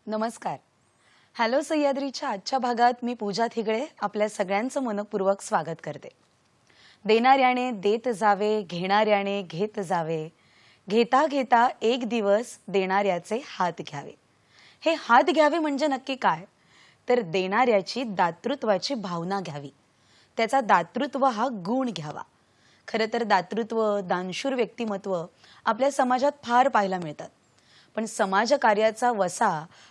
नमस्कार. हॅलो सह्याद्रीच्या आजच्या भागात मी पूजा थिगळे आपल्या सगळ्यांचं मनपूर्वक स्वागत करते. देणाऱ्याने देत जावे, घेणाऱ्याने घेत जावे, घेता घेता एक दिवस देणाऱ्याचे हात घ्यावे. हे हात घ्यावे म्हणजे नक्की काय? तर देणाऱ्याची दातृत्वाची भावना घ्यावी, त्याचा दातृत्व हा गुण घ्यावा. खरं तर दातृत्व, दानशूर व्यक्तिमत्व आपल्या समाजात फार पाहायला मिळतात. पण समाजकार्याचा वसा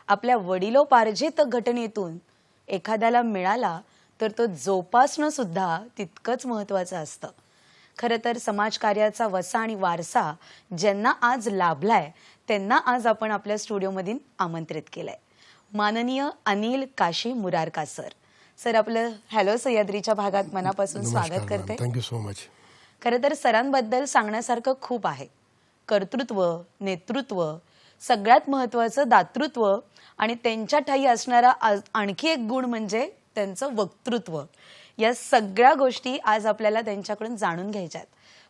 आपल्या वडिलोपार्जित घटनेतून एखाद्याला मिळाला तर तो जोपासणं सुद्धा तितकंच महत्त्वाचं असतं. खरं तर समाजकार्याचा वसा आणि वारसा ज्यांना आज लाभलाय त्यांना आज आपण आपल्या स्टुडिओमध्ये आमंत्रित केलंय. माननीय अनिल काशी मुरारका सर. सर, आपलं हॅलो सह्याद्रीच्या भागात मनापासून स्वागत करते. Thank you so much. खरं तर सरांबद्दल सांगण्यासारखं खूप आहे. कर्तृत्व, नेतृत्व, सगळ्यात महत्त्वाचं दातृत्व आणि त्यांच्या ठाई असणारा आणखी एक गुण म्हणजे त्यांचं वक्तृत्व. या सगळ्या गोष्टी आज आपल्याला त्यांच्याकडून जाणून घ्यायच्या आहेत.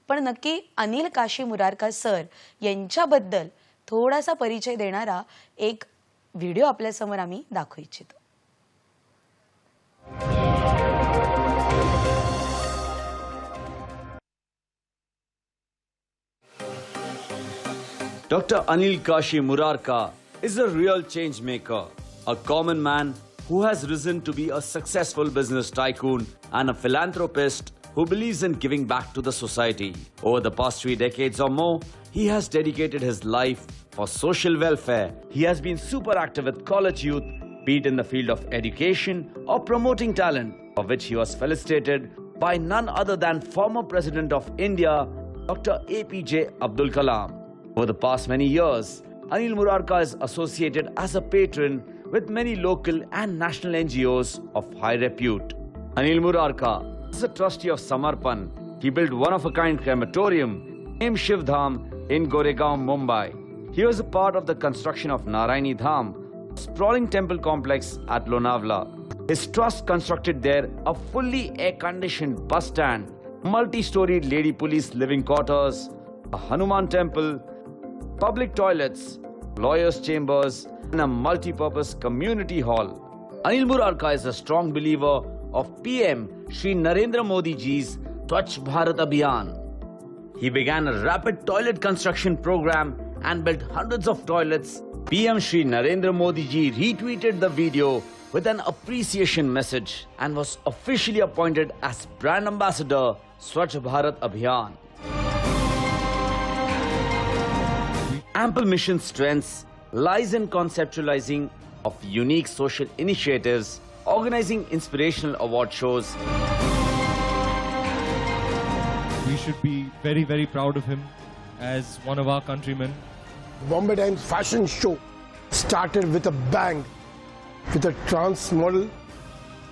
पण नक्की अनिल काशी मुरारका सर यांच्याबद्दल थोडासा परिचय देणारा एक व्हिडिओ आपल्यासमोर आम्ही दाखवू इच्छितो. Dr. Anil Kashi Murarka is a real change maker, a common man who has risen to be a successful business tycoon and a philanthropist who believes in giving back to the society. Over the past 3 decades or more, he has dedicated his life for social welfare. He has been super active with college youth, be it in the field of education or promoting talent, for which he was felicitated by none other than former President of India, Dr. APJ Abdul Kalam. Over the past many years, Anil Murarka is associated as a patron with many local and national NGOs of high repute. Anil Murarka is a trustee of Samarpan. He built one-of-a-kind crematorium named Shiv Dham in Goregaon, Mumbai. He was a part of the construction of Narayani Dham, a sprawling temple complex at Lonavla. His trust constructed there a fully air-conditioned bus stand, multi-storied lady police living quarters, a Hanuman temple, public toilets, lawyers' chambers, and a multi-purpose community hall. Anil Murarka is a strong believer of PM Shri Narendra Modi ji's Swachh Bharat Abhiyan. He began a rapid toilet construction program and built hundreds of toilets. PM Shri Narendra Modi ji retweeted the video with an appreciation message and was officially appointed as brand ambassador Swachh Bharat Abhiyan. Ample mission strengths lies in conceptualizing of unique social initiatives, organizing inspirational award shows. We should be very, very proud of him as one of our countrymen. Bombay Times fashion show started with a bang, with a trans model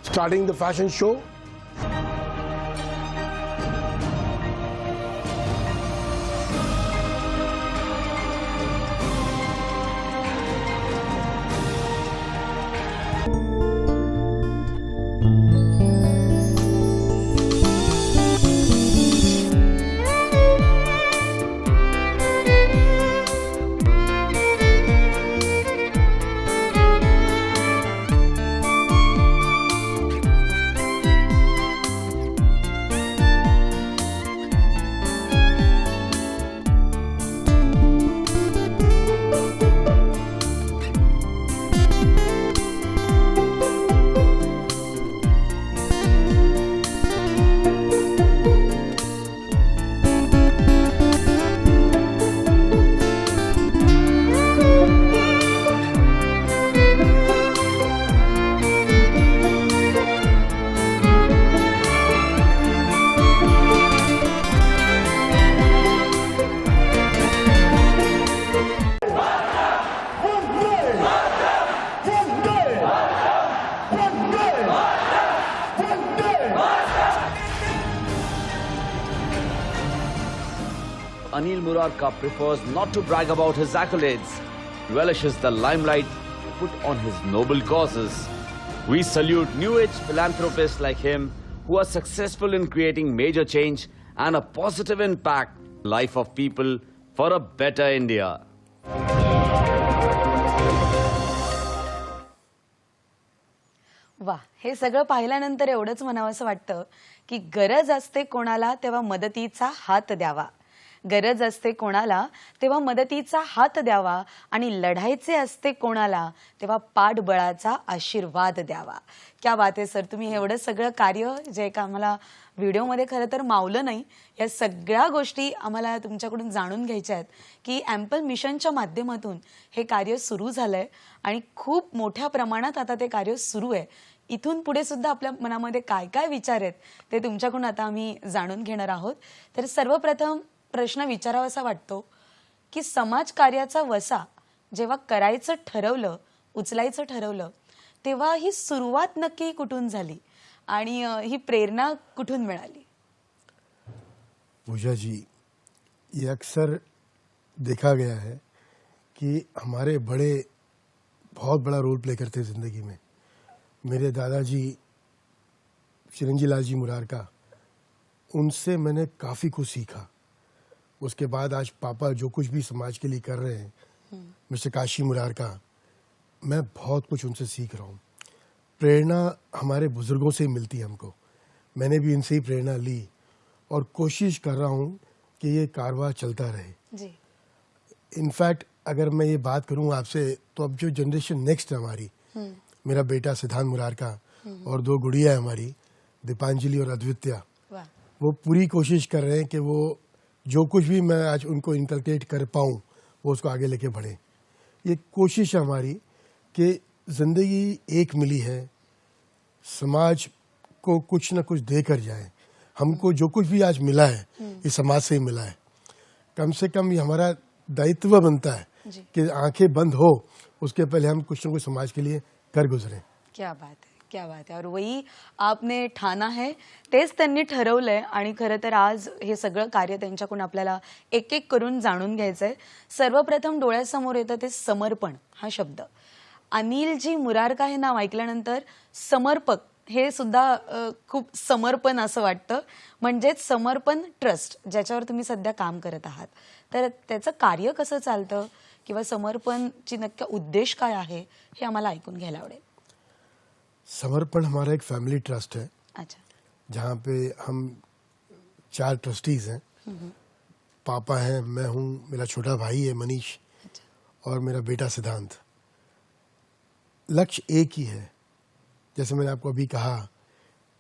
starting the fashion show. Anil Murarka prefers not to brag about his accolades, relishes the limelight put on his noble causes. We salute new age philanthropists like him who are successful in creating major change and a positive impact on the life of people for a better India. वा, हे सगळं पाहिल्यानंतर एवढंच म्हणावंसं वाटतं की गरज असते कोणाला तेव्हा मदतीचा हात द्यावा. गरज असते कोणाला तेव्हा मदतीचा हात द्यावा आणि लढायचे असते कोणाला तेव्हा पाठबळाचा आशीर्वाद द्यावा. क्या बात आहे सर, तुम्ही एवढं सगळं कार्य जे का आम्हाला व्हिडिओमध्ये खरं तर मावलं नाही, या सगळ्या गोष्टी आम्हाला तुमच्याकडून जाणून घ्यायच्या आहेत की ॲम्पल मिशनच्या माध्यमातून हे कार्य सुरू झालंय आणि खूप मोठ्या प्रमाणात आता ते कार्य सुरू आहे. इथून पुढे सुद्धा आपल्या मनामध्ये काय काय विचार आहेत ते तुमच्याकडून आता आम्ही जाणून घेणार आहोत. तर सर्वप्रथम प्रश्न विचारावासा वाटतो की समाज कार्याचा वसा जेव्हा करायचं ठरवलं, उचलायचं ठरवलं, तेव्हा ही सुरुवात नक्की कुठून झाली आणि ही प्रेरणा कुठून मिळाली? पूजा जी, ये अक्सर देखा गया है कि हमारे बड़े बहुत बड़ा रोल प्ले करते हैं ज़िंदगी में. मेरे दादाजी चिरंजी लाल जी मुरारका, उनसे मैंने काफ़ी कुछ सीखा. उसके बाद आज पापा जो कुछ भी समाज के लिए कर रहे हैं, मिस्टर काशी मुरारका, मैं बहुत कुछ उनसे सीख रहा हूँ. प्रेरणा हमारे बुजुर्गों से ही मिलती है हमको. मैंने भी इनसे ही प्रेरणा ली और कोशिश कर रहा हूँ कि ये कारवां चलता रहे. जी. इनफैक्ट अगर मैं ये बात करूँ आपसे, तो अब जो जनरेशन नेक्स्ट है हमारी, मेरा बेटा सिद्धांत मुरारका और 2 गुड़िया है हमारी, दीपांजलि और अद्वित्या, वाह. वो पूरी कोशिश कर रहे हैं कि वो जो कुछ भी मैं आज उनको इनकलकेट कर पाऊँ वो उसको आगे लेके बढ़े. ये कोशिश है हमारी कि ज़िंदगी एक मिली है, समाज को कुछ न कुछ देकर जाए. हमको जो कुछ भी आज मिला है ये समाज से ही मिला है. कम से कम ये हमारा दायित्व बनता है कि आंखें बंद हो उसके पहले हम कुछ न कुछ समाज के लिए कर गुजरें. क्या बात है, क्या बात है. और वही आपने ठाना है, तेच त्यांनी ठरवलंय आणि खरं तर आज हे सगळं कार्य त्यांच्याकडून आपल्याला एक एक करून जाणून घ्यायचंय. सर्वप्रथम डोळ्यासमोर येतं ते समर्पण हा शब्द. अनिलजी मुरारका हे नाव ऐकल्यानंतर समर्पक हे सुद्धा खूप समर्पण असं वाटतं. म्हणजेच समर्पण ट्रस्ट ज्याच्यावर तुम्ही सध्या काम करत आहात, तर त्याचं कार्य कसं चालतं किंवा समर्पणची नक्की उद्देश काय आहे हे आम्हाला ऐकून घ्यायला आवडेल. समर्पण हमारा एक फैमिली ट्रस्ट है, अच्छा. जहाँ पे हम 4 ट्रस्टीज हैं. पापा हैं, मैं हूँ, मेरा छोटा भाई है मनीष, और मेरा बेटा सिद्धांत. लक्ष्य एक ही है, जैसे मैंने आपको अभी कहा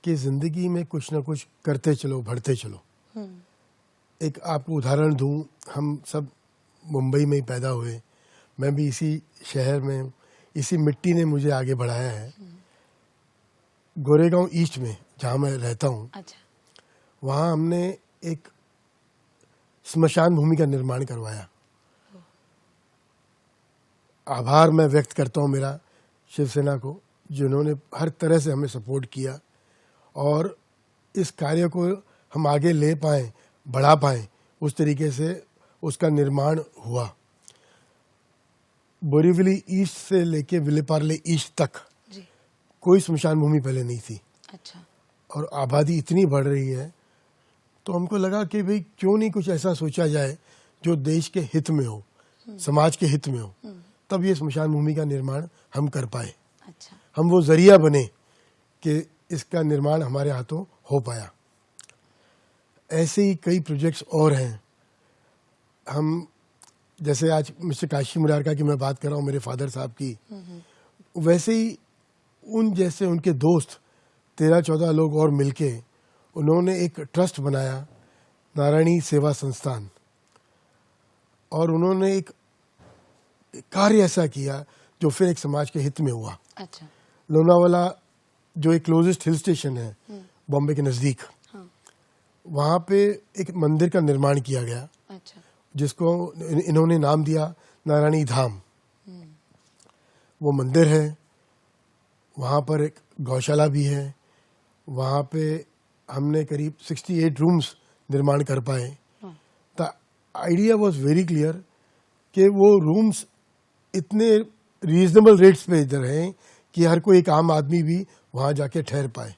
कि ज़िंदगी में कुछ ना कुछ करते चलो, बढ़ते चलो. एक आपको उदाहरण दूं, हम सब मुंबई में ही पैदा हुए. मैं भी इसी शहर में, इसी मिट्टी ने मुझे आगे बढ़ाया है. गोरेगांव ईस्ट में जहाँ मैं रहता हूँ, अच्छा. वहाँ हमने एक स्मशान भूमि का निर्माण करवाया. आभार मैं व्यक्त करता हूँ मेरा शिवसेना को, जिन्होंने हर तरह से हमें सपोर्ट किया और इस कार्य को हम आगे ले पाएँ, बढ़ा पाएँ, उस तरीके से उसका निर्माण हुआ. बोरीवली ईस्ट से लेके विलेपार्ले ईस्ट तक जी. कोई स्मशान भूमि पहले नहीं थी. अच्छा. और आबादी इतनी बढ़ रही है, तो हमको लगा कि भाई क्यों नहीं कुछ ऐसा सोचा जाए जो देश के हित में हो, समाज के हित में हो. तब ये स्मशान भूमि का निर्माण हम कर पाए. अच्छा. हम वो जरिया बने कि इसका निर्माण हमारे हाथों हो पाया. ऐसे ही कई प्रोजेक्ट्स और हैं. हम जैसे आज मिस्टर काशी मुरारका की मैं बात कर रहा हूँ, मेरे फादर साहब की, वैसे ही उन जैसे उनके दोस्त 13-14 लोग और मिलके उन्होंने एक ट्रस्ट बनाया, नारायणी सेवा संस्थान, और उन्होंने एक कार्य ऐसा किया जो फिर एक समाज के हित में हुआ. अच्छा. लोनावाला जो एक क्लोजेस्ट हिल स्टेशन है बॉम्बे के नज़दीक, वहाँ पे एक मंदिर का निर्माण किया गया. अच्छा. जिसको इन्होंने नाम दिया नारायणी धाम. वो मंदिर है, वहाँ पर एक गौशाला भी है. वहाँ पे हमने करीब 68 रूम्स निर्माण कर पाए. आइडिया वॉज वेरी क्लियर कि वो रूम्स इतने रीजनेबल रेट्स पे इधर हैं कि हर कोई एक आम आदमी भी वहाँ जाके ठहर पाए।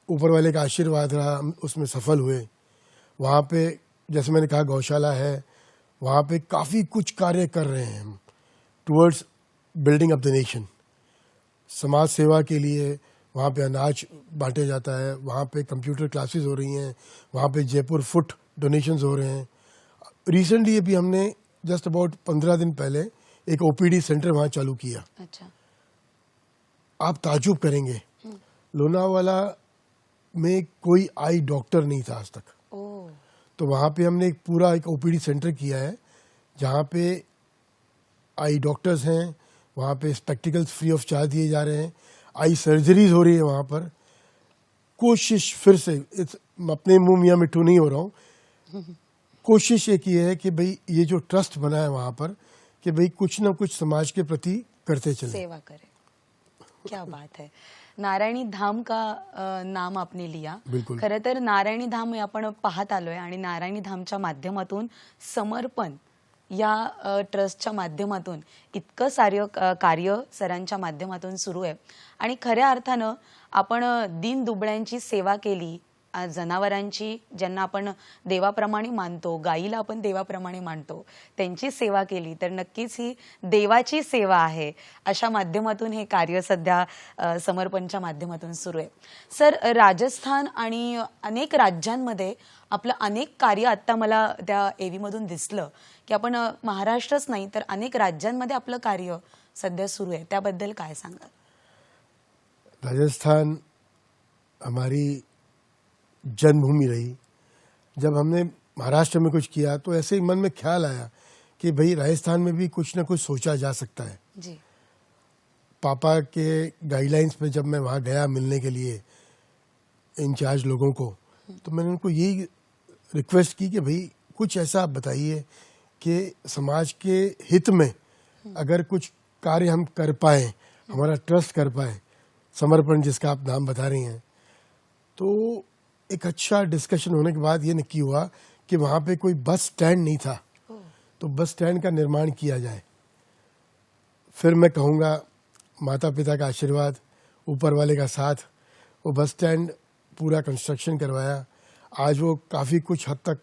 ऊपर वाले का आशीर्वाद रहा, हम उसमें सफल हुए। वहाँ पे जैसे मैंने कहा गौशाला है, वहाँ पे काफ़ी कुछ कार्य कर रहे हैं हम towards building up the nation. समाज सेवा के लिए वहाँ पे अनाज बांटे जाता है, वहाँ पे कंप्यूटर क्लासेस हो रही हैं, वहाँ पे जयपुर फुट डोनेशंस हो रहे हैं। रिसेंटली अभी हमने जस्ट अबाउट 15 दिन पहले एक ओपीडी सेंटर वहाँ चालू किया। अच्छा। आप ताजुब करेंगे, लोनावाला में कोई आई डॉक्टर नहीं था आज तक। ओ। तो वहाँ पे हमने एक पूरा एक ओपीडी सेंटर किया है जहाँ पे आई डॉक्टर्स हैं, वहाँ पे स्पेक्टिकल्स फ्री ऑफ चार्ज दिए जा रहे हैं, आई सर्जरीज हो रही है वहाँ पर। कोशिश फिर से अपने मुंह मियाँ मिट्ठू नहीं हो रहा हूँ, कोशिश एक ये है कि भाई ये जो ट्रस्ट बना है वहाँ पर कि भाई कुछ ना कुछ समाज के प्रति करते चले। सेवा करें। क्या बात है। नारायणी धाम का नाम आपने लिया। बिल्कुल। खरं तर नारायणी धाम हे आपण पाहत आलोय आणि नारायणी धामच्या माध्यमातून समर्पण या ट्रस्टच्या माध्यमातून इतकं सारं कार्य सरांच्या माध्यमातून सुरू आहे आणि खऱ्या अर्थानं आपण दीन दुबळ्यांची सेवा केली, जनावरांची ज्यांना आपण देवाप्रमाणे मानतो, गाईला आपण देवाप्रमाणे मानतो, त्यांची सेवा केली तर नक्कीच ही देवाची सेवा आहे। अशा माध्यमातून हे कार्य सध्या समर्पणच्या माध्यमातून सुरू आहे। सर, राजस्थान आणि अनेक राज्यांमध्ये आपलं अनेक कार्य आता मला त्या एव्ही मधून दिसलं की आपण महाराष्ट्रच नाही तर अनेक राज्यांमध्ये आपलं कार्य सध्या सुरू आहे, त्याबद्दल काय सांगाल? राजस्थान हमारी जन्मभूमि रही। जब हमने महाराष्ट्र में कुछ किया तो ऐसे ही मन में ख्याल आया कि भाई राजस्थान में भी कुछ ना कुछ सोचा जा सकता है। जी। पापा के गाइडलाइंस में जब मैं वहाँ गया मिलने के लिए इंचार्ज लोगों को, तो मैंने उनको यही रिक्वेस्ट की कि भाई कुछ ऐसा आप बताइए कि समाज के हित में अगर कुछ कार्य हम कर पाए, हमारा ट्रस्ट कर पाए, समर्पण जिसका आप नाम बता रही हैं। तो एक अच्छा डिस्कशन होने के बाद ये नक्की हुआ कि वहाँ पे कोई बस स्टैंड नहीं था, तो बस स्टैंड का निर्माण किया जाए। फिर मैं कहूँगा माता पिता का आशीर्वाद, ऊपर वाले का साथ, वो बस स्टैंड पूरा कंस्ट्रक्शन करवाया। आज वो काफ़ी कुछ हद तक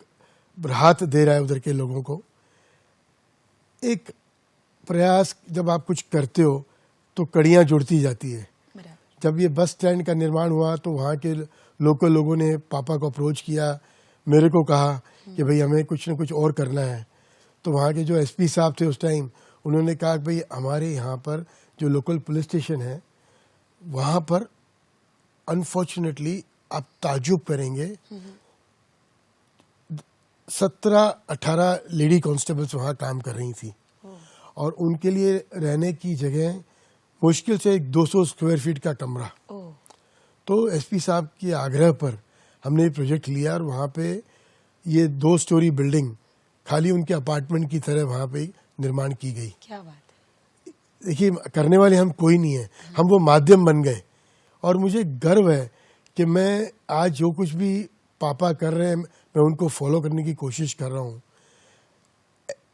राहत दे रहा है उधर के लोगों को। एक प्रयास, जब आप कुछ करते हो तो कड़ियाँ जुड़ती जाती है। जब ये बस स्टैंड का निर्माण हुआ तो वहाँ के लोकल लोगों ने पापा को अप्रोच किया, मेरे को कहा कि भाई हमें कुछ न कुछ और करना है। तो वहाँ के जो एसपी साहब थे उस टाइम, उन्होंने कहा कि भाई हमारे यहाँ पर जो लोकल पुलिस स्टेशन है वहाँ पर अनफॉर्चुनेटली आप ताजुब करेंगे 17-18 लेडी कांस्टेबल्स वहाँ काम कर रही थी और उनके लिए रहने की जगह मुश्किल से 200 स्क्वायर फीट का कमरा। तो एसपी साहब के आग्रह पर हमने ये प्रोजेक्ट लिया और वहाँ पे ये 2 स्टोरी बिल्डिंग खाली उनके अपार्टमेंट की तरह वहाँ पे निर्माण की गई। क्या बात है। देखिए, करने वाले हम कोई नहीं है, हम वो माध्यम बन गए। और मुझे गर्व है कि मैं आज जो कुछ भी पापा कर रहे हैं मैं उनको फॉलो करने की कोशिश कर रहा हूँ।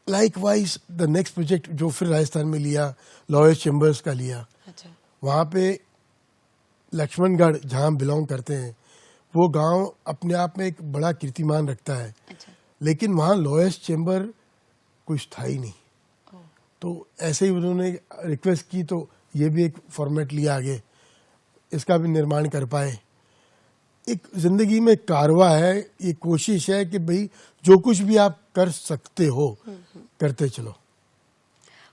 लाइकवाइज द नेक्स्ट प्रोजेक्ट जो फिर राजस्थान में लिया, लॉयर्स चैम्बर्स का लिया। अच्छा। वहाँ पे लक्ष्मणगढ़ जहाँ हम बिलोंग करते हैं, वो गांव अपने आप में एक बड़ा कीर्तिमान रखता है। अच्छा। लेकिन वहाँ लॉयर्स चैम्बर कुछ था ही नहीं। तो ऐसे ही उन्होंने रिक्वेस्ट की तो ये भी एक फॉर्मेट लिया आगे, इसका भी निर्माण कर पाए। एक जिंदगी में कारवा है, ये कोशिश है कि भाई जो कुछ भी आप कर सकते हो करते चलो।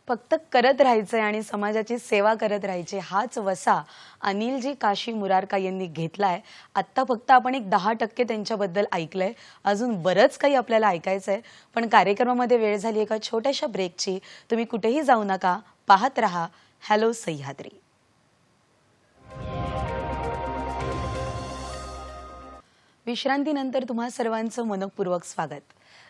फक्त करत राहायचंय आणि समाजाची सेवा करत राहायची, हाच वसा अनिलजी काशी मुरारका यांनी घेतलाय। आत्ता फक्त आपण एक 10% त्यांच्याबद्दल ऐकलंय, अजून बरंच काही आपल्याला ऐकायचंय, पण कार्यक्रमामध्ये वेळ झाली एका छोट्याशा ब्रेकची। तुम्ही कुठेही जाऊ नका, पाहत रहा हॅलो सह्याद्री। विश्रांतीनंतर तुम्हा सर्वांचं मनपूर्वक स्वागत।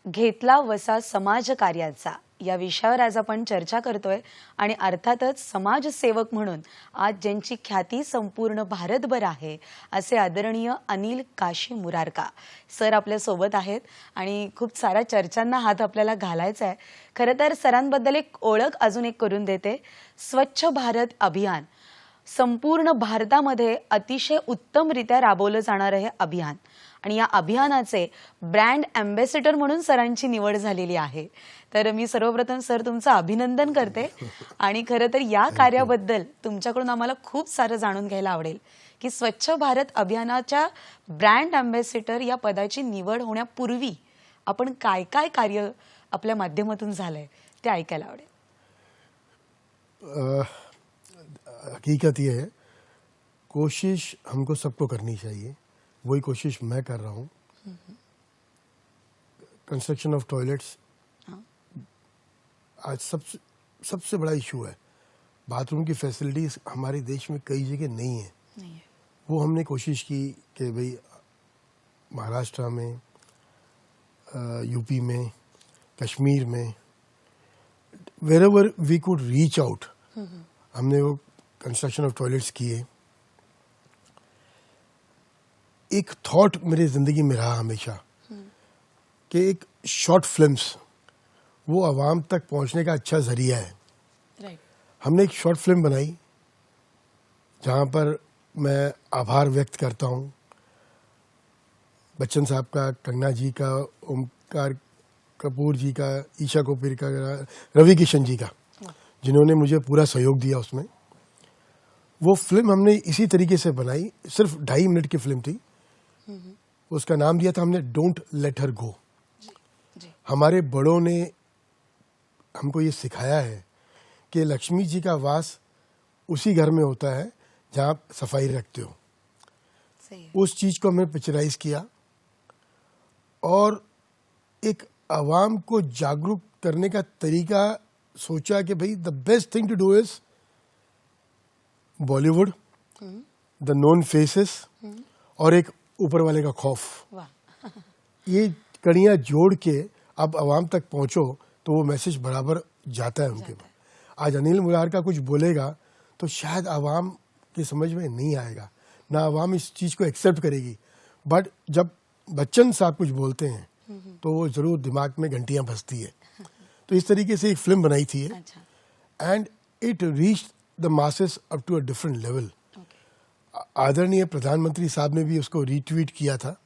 घेतला वसा समाज कार्याचा, या विषयावर आज आपण चर्चा करतोय आणि अर्थातच समाजसेवक म्हणून आज ज्यांची ख्याती संपूर्ण भारतभर आहे असे आदरणीय अनिल काशी मुरारका सर आपल्या सोबत आहेत आणि खूप साऱ्या चर्चांना हात आपल्याला घालायचा आहे. खरं तर सरांबद्दल एक ओळख अजून एक करून देते. स्वच्छ भारत अभियान संपूर्ण भारतामध्ये अतिशय उत्तमरित्या राबवलं जाणारं हे अभियान आणि या अभियानाचे ब्रँड अँबॅसेडर म्हणून सरांची निवड झालेली आहे. तर मी सर्वप्रथम सर तुमचं अभिनंदन करते आणि खरं तर या कार्याबद्दल तुमच्याकडून आम्हाला खूप सारं जाणून घ्यायला आवडेल की स्वच्छ भारत अभियानाच्या ब्रँड अँबॅसेडर या पदाची निवड होण्यापूर्वी आपण काय काय कार्य आपल्या माध्यमातून झालंय ते ऐकायला आवडेल. हकीकत ये है, कोशिश हमको सबको करनी चाहिए. वही कोशिश मैं कर रहा हूँ. कंस्ट्रक्शन ऑफ टॉयलेट्स आज सबसे बड़ा इशू है. बाथरूम की फैसिलिटीज हमारे देश में कई जगह नहीं है. वो हमने कोशिश की कि भाई महाराष्ट्र में, यूपी में, कश्मीर में, wherever we could reach out, हमने वो कंस्ट्रक्शन ऑफ टॉयलेट्स किए. एक थॉट मेरे जिंदगी में रहा हमेशा कि एक शॉर्ट फिल्म्स वो आवाम तक पहुंचने का अच्छा जरिया है. हमने एक शॉर्ट फिल्म बनाई जहां पर मैं आभार व्यक्त करता हूं बच्चन साहब का, कंगना जी का, ओमकार कपूर जी का, ईशा कपूर का, रवि किशन जी का, जिन्होंने मुझे पूरा सहयोग दिया उसमें. वो फिल्म हमने इसी तरीके से बनाई. सिर्फ 2.5 मिनट की फिल्म थी. उसका नाम दिया था हमने डोंट लेट हर गो. हमारे बड़ों ने हमको ये सिखाया है कि लक्ष्मी जी का वास उसी घर में होता है जहां आप सफाई रखते हो. उस चीज को हमने पिक्चराइज किया और एक आवाम को जागरूक करने का तरीका सोचा कि भाई the best thing to do is Bollywood, the known faces और एक ऊपर वाले का खौफ. ये कड़ियां जोड़ के अब आवाम तक पहुंचो तो वो मैसेज बराबर जाता है उनके पास. आज अनिल मुरारका कुछ बोलेगा तो शायद आवाम की समझ में नहीं आएगा, ना आवाम इस चीज को एक्सेप्ट करेगी. बट जब बच्चन साहब कुछ बोलते हैं तो वो जरूर दिमाग में घंटियां बजती है. तो इस तरीके से एक फिल्म बनाई थी and it reach the masses up to a different level. आदरणीय प्रधानमंत्री साहब ने भी उसको रीट्वीट किया था.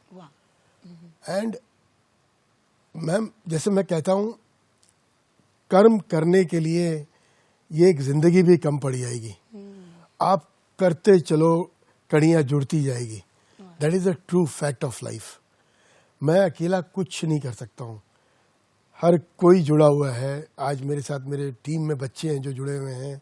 एंड मैम, जैसे मैं कहता हूं, कर्म करने के लिए ये एक जिंदगी भी कम पड़ जाएगी. आप करते चलो, कड़ियां जुड़ती जाएगी. That is the true fact of life. मैं अकेला कुछ नहीं कर सकता हूं, हर कोई जुड़ा हुआ है. आज मेरे साथ मेरे टीम में बच्चे हैं जो जुड़े हुए हैं.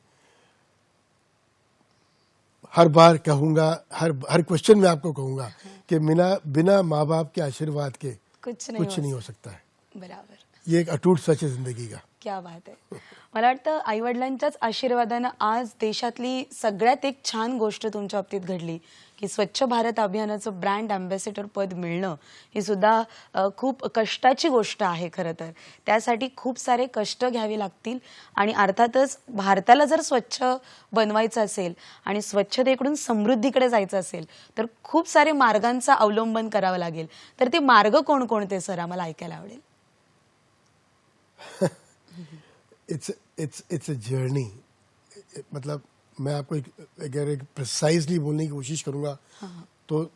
हर बार कहूंगा, हर क्वेश्चन में आपको कहूंगा कि बिना माँ बाप के आशीर्वाद के कुछ नहीं हो सकता है. बराबर. ये एक अटूट सच है जिंदगी का. क्या बात आहे. मला वाटतं आई वडिलांच्याच आशीर्वादानं आज देशातली सगळ्यात एक छान गोष्ट तुमच्या बाबतीत घडली की स्वच्छ भारत अभियानाचं ब्रँड अँबॅसेडर पद मिळणं ही सुद्धा खूप कष्टाची गोष्ट आहे. खरं तर त्यासाठी खूप सारे कष्ट घ्यावे लागतील आणि अर्थातच भारताला जर स्वच्छ बनवायचं असेल आणि स्वच्छतेकडून समृद्धीकडे जायचं असेल तर खूप सारे मार्गांचा अवलंबन करावा लागेल. तर ते मार्ग कोणकोणते सर आम्हाला ऐकायला आवडेल. It's a journey. मतलब मैं आपको अगर एक प्रिसाइजली बोलने की कोशिश करूंगा तो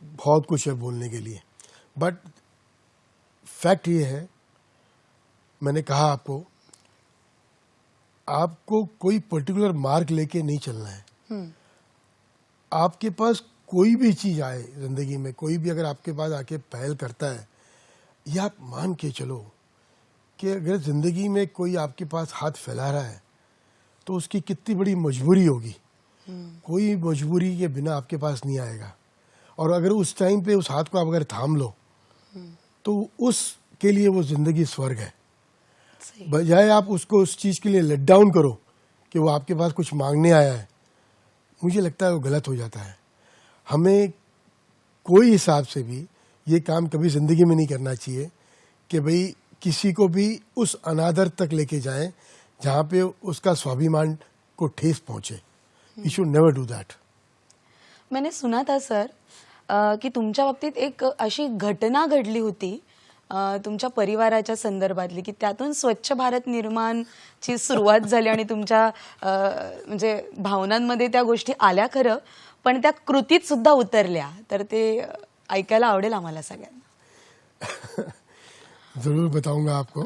बहुत कुछ है बोलने के लिए. बट फैक्ट ये है, मैंने कहा आपको कोई पर्टिकुलर मार्क लेके नहीं चलना है. आपके पास कोई भी चीज आए जिंदगी में, कोई भी अगर आपके पास आके पहल करता है, या आप मान के चलो कि अगर जिंदगी में कोई आपके पास हाथ फैला रहा है तो उसकी कितनी बड़ी मजबूरी होगी. कोई मजबूरी के बिना आपके पास नहीं आएगा. और अगर उस टाइम पे उस हाथ को आप अगर थाम लो तो उसके लिए वो जिंदगी स्वर्ग है. बजाय आप उसको उस चीज के लिए लेट डाउन करो कि वो आपके पास कुछ मांगने आया है, मुझे लगता है वो गलत हो जाता है. हमें कोई हिसाब से भी ये काम कभी जिंदगी में नहीं करना चाहिए कि भाई किसी को भी उस अनादर तक लेके जाएं जहाँ पे उसका स्वाभिमान को ठेस पहुंचे. You should never do that. मैंने सुना था सर की तुमच्या बाबतीत एक अशी घटना घडली होती तुमच्या परिवाराच्या संदर्भातली की त्यातून स्वच्छ भारत निर्माणची सुरुवात झाली आणि तुमच्या म्हणजे भावनांमध्ये त्या गोष्टी आल्या खरं, पण त्या कृतीत सुद्धा उतरल्या. तर ते ऐकायला आवडेल आम्हाला सगळ्यांना. ज़रूर बताऊंगा आपको.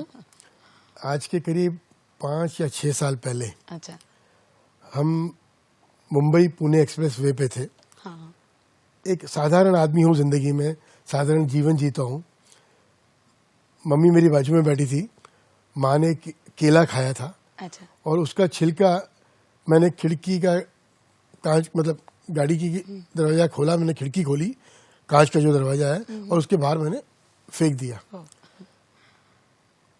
आज के करीब 5 या 6 साल पहले अच्छा. हम मुंबई पुणे एक्सप्रेस वे पे थे. हाँ. एक साधारण आदमी हूँ, जिंदगी में साधारण जीवन जीता हूँ. मम्मी मेरी बाजू में बैठी थी. माँ ने केला खाया था अच्छा. और उसका छिलका मैंने खिड़की का कांच, मतलब गाड़ी की दरवाजा खोला, मैंने खिड़की खोली, कांच का जो दरवाजा है, और उसके बाहर मैंने फेंक दिया.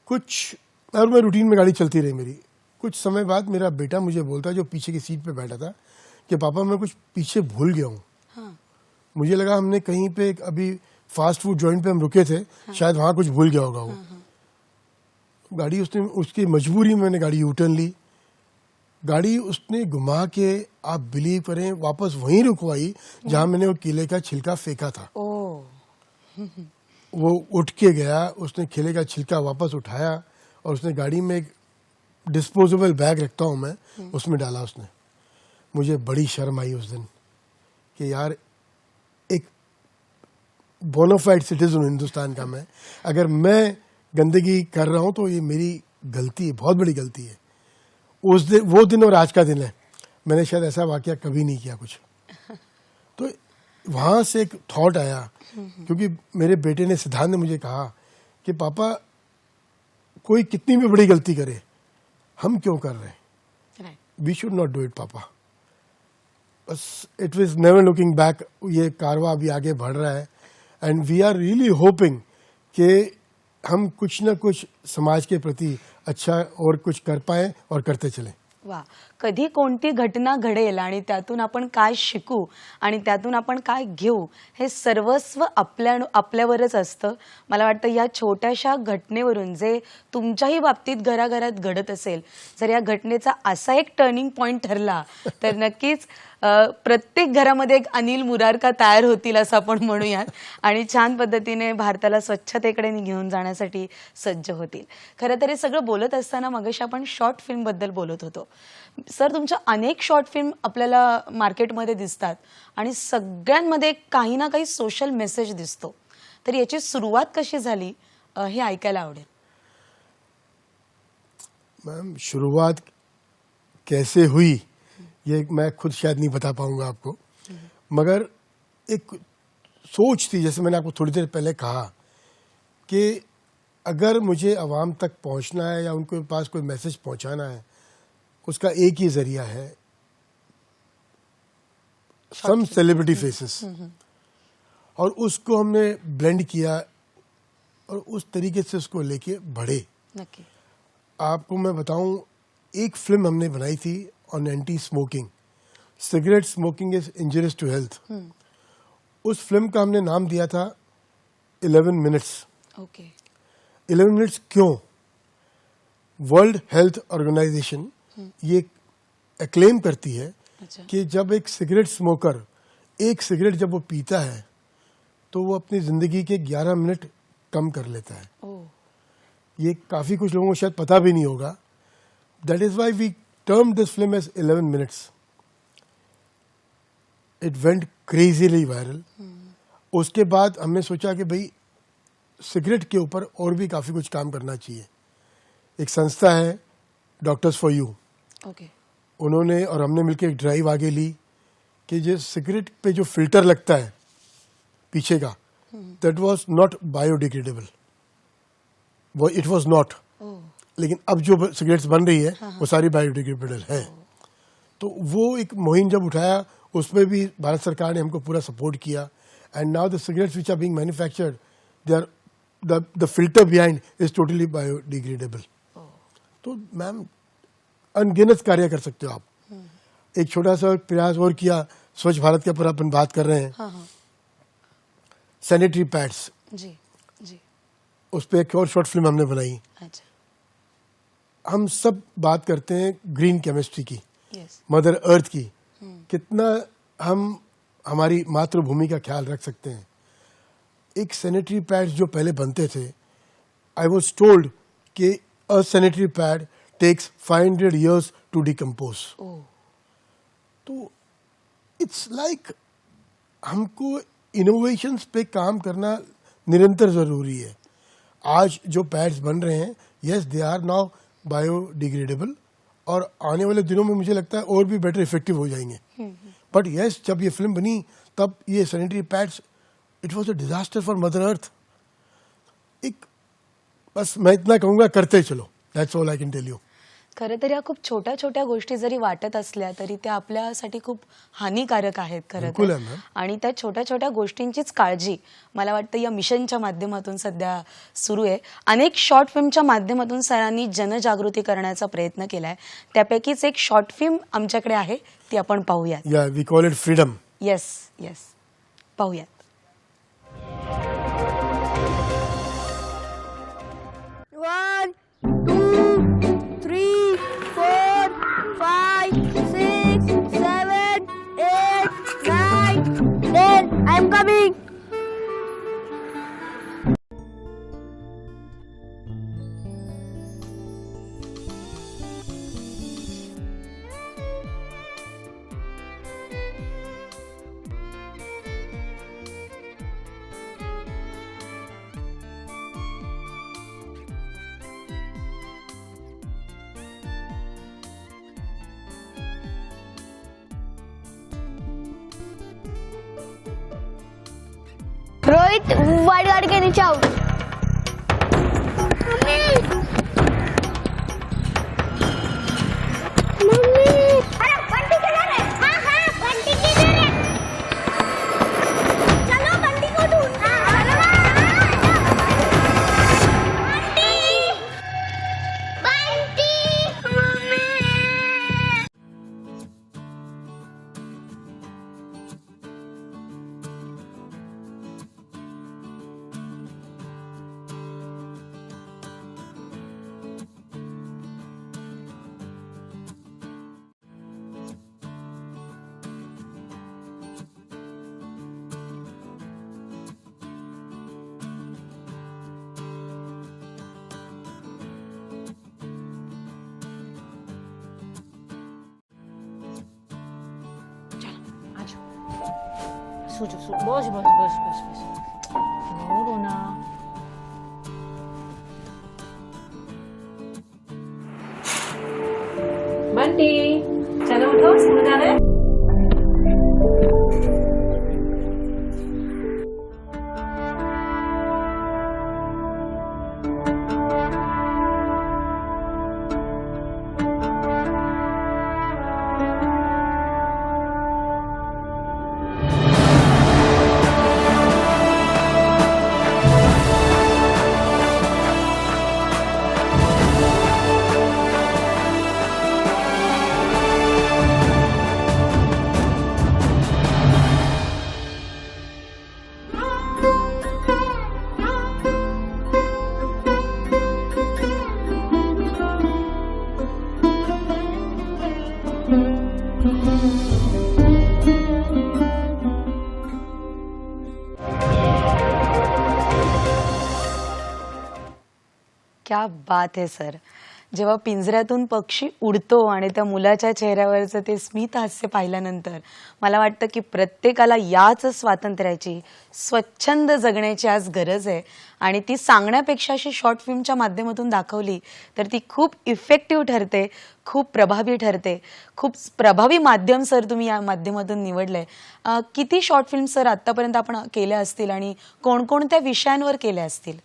कुछ और मैं रूटीन में गाड़ी चलती रही मेरी. कुछ समय बाद मेरा बेटा मुझे बोलता, जो पीछे की सीट पे बैठा था, कि पापा मैं कुछ पीछे भूल गया हूँ. हाँ. मुझे लगा हमने कहीं पे अभी फास्ट फूड जॉइंट पे हम रुके थे. हाँ. शायद वहाँ कुछ भूल गया होगा वो. हाँ. गाड़ी उसने, उसकी मजबूरी में मैंने गाड़ी यूटर्न ली. गाड़ी उसने घुमा के, आप बिलीव करें, वापस वहीं रुकवाई जहाँ मैंने वो केले का छिलका फेंका था. वो उठ के गया, उसने केले का छिलका वापस उठाया और उसने गाड़ी में एक डिस्पोजेबल बैग रखता हूँ मैं, उसमें डाला उसने. मुझे बड़ी शर्म आई उस दिन कि यार, एक बोनाफाइड सिटीजन हिंदुस्तान का मैं, अगर मैं गंदगी कर रहा हूँ तो ये मेरी गलती है, बहुत बड़ी गलती है. उस दिन, वो दिन और आज का दिन है, मैंने शायद ऐसा वाकया कभी नहीं किया कुछ. तो वहाँ से एक थॉट आया, क्योंकि मेरे बेटे ने, सिद्धांत ने मुझे कहा कि पापा, कोई कितनी भी बड़ी गलती करे, हम क्यों कर रहे हैं? We should not do it पापा. बस it was never looking back. ये कारवा अभी आगे बढ़ रहा है and we are really hoping कि हम कुछ ना कुछ समाज के प्रति अच्छा और कुछ कर पाए और करते चलें. वा. कधी कोणती घटना घडेल आणि त्यातून आपण काय शिकू आणि त्यातून आपण काय घेऊ, हे सर्वस्व आपल्यावरच असतं. मला वाटतं या छोट्याशा घटनेवरून जे तुमच्याही बाबतीत घराघरात घडत असेल, जर या घटनेचा असा एक टर्निंग पॉइंट ठरला तर नक्कीच प्रत्येक घरामध्ये एक अनिल मुरारका तयार होतील असं आपण म्हणूयात आणि छान पद्धतीने भारताला स्वच्छतेकडे घेऊन जाण्यासाठी सज्ज होतील. खरं तर हे सगळं बोलत असताना मगाशी आपण शॉर्ट फिल्म बद्दल बोलत होतो. सर, तुमच्या अनेक शॉर्ट फिल्म आपल्याला मार्केटमध्ये दिसतात आणि सगळ्यांमध्ये काही ना काही सोशल मेसेज दिसतो. तर याची सुरुवात कशी झाली हे ऐकायला आवडेल. मैम, शुरुआत कैसे हुई ये मैं खुद शायद नहीं बता पाऊंगा आपको, मगर एक सोच थी, जैसे मैंने आपको थोड़ी देर पहले कहा, कि अगर मुझे आवाम तक पहुंचना है या उनके पास कोई मैसेज पहुंचाना है, उसका एक ही जरिया है, सम सेलिब्रिटी फेसेस. और उसको हमने ब्लेंड किया और उस तरीके से उसको लेके बढ़े. नक्की. आपको मैं बताऊं, एक फिल्म हमने बनाई थी on anti smoking. Cigarette smoking is injurious to health. उस फिल्म का हमने नाम दिया था 11 मिनट्स. ओके. 11 मिनट्स क्यों? वर्ल्ड हेल्थ ऑर्गेनाइजेशन ये एक्लेम करती है कि जब एक सिगरेट स्मोकर एक सिगरेट जब वो पीता है तो वो अपनी जिंदगी के 11 मिनट कम कर लेता है. ये काफी कुछ लोगों को शायद पता भी नहीं होगा. That is why we term this film as 11 minutes. It went crazily viral. उसके बाद हमने सोचा कि भाई सिगरेट के ऊपर और भी काफी कुछ काम करना चाहिए. एक संस्था है डॉक्टर्स फॉर यू. ओके. उन्होंने और हमने मिलकर एक ड्राइव आगे ली कि जो सिगरेट पे जो फिल्टर लगता है पीछे का, दैट वाज नॉट बायोडिग्रेडेबल. वो इट वाज नॉट. लेकिन अब जो सिगरेट्स बन रही है वो सारी बायोडिग्रेडेबल है. तो वो एक मुहिम जब उठाया, उसमें भी भारत सरकार ने हमको पूरा सपोर्ट किया. And now the cigarettes which are being manufactured, they are the filter behind is totally biodegradable. तो मैम, अनगिनत कार्य कर सकते हो आप. एक छोटा सा प्रयास और किया, स्वच्छ भारत के ऊपर अपन बात कर रहे हैं. Sanitary pads. जी. जी. उस पर एक और शॉर्ट फिल्म हमने बनाई। अच्छा। हम सब बात करते हैं ग्रीन केमिस्ट्री की, यस। मदर अर्थ की, कितना हम हमारी मातृभूमि का ख्याल रख सकते हैं। एक सैनिटरी पैड्स जो पहले बनते थे, आई वॉज टोल्ड कि a sanitary pad takes 500 years to decompose. तो इट्स लाइक हमको इनोवेशंस पे काम करना निरंतर ज़रूरी है। आज जो पैड्स बन रहे हैं, yes they are now biodegradable, और आने वाले दिनों में मुझे लगता है और भी बेटर इफेक्टिव हो जाएंगे। बट यस, जब ये फिल्म बनी तब ये sanitary pads, it was a disaster for mother earth. एक बस मैं इतना कहूँगा, करते चलो, that's all I can tell you. खरं तर या खूप छोट्या छोट्या गोष्टी जरी वाटत असल्या तरी त्या आपल्यासाठी खूप हानिकारक आहेत खरं बिलकुल तर. आहे मॅम. आणि त्या छोट्या छोट्या गोष्टींचीच काळजी मला वाटतं या मिशनच्या माध्यमातून सध्या सुरू आहे. अनेक शॉर्ट फिल्मच्या माध्यमातून सरांनी जनजागृती करण्याचा प्रयत्न केलाय. त्यापैकीच एक शॉर्ट फिल्म आमच्याकडे आहे, ती आपण पाहूयात. या we call it freedom. Yes yes, पाहूयात. One, two, three, four, five, six, seven, 8, 9, 10. I'm coming. Rohit white guard के नीचे आउट. अरे बंटी किधर है? हाँ हाँ बंटी किधर है? चलो बंटी को ढूंढना. बंटी बंटी. बस नो रोना. बंटी चलो उठो, स्कूल जाना है. क्या बात आहे सर. जेव्हा पिंजऱ्यातून पक्षी उडतो आणि त्या मुलाच्या चेहऱ्यावरचं ते स्मित हास्य पाहिल्यानंतर मला वाटतं की प्रत्येकाला याच स्वातंत्र्याची, स्वच्छंद जगण्याची आज गरज आहे. आणि ती सांगण्यापेक्षा अशी शॉर्ट फिल्मच्या माध्यमातून दाखवली तर ती खूप इफेक्टिव्ह ठरते, खूप प्रभावी ठरते. खूप प्रभावी माध्यम सर तुम्ही या माध्यमातून निवडलंय. किती शॉर्ट फिल्म सर आत्तापर्यंत आपण केल्या असतील आणि कोणकोणत्या विषयांवर केल्या असतील?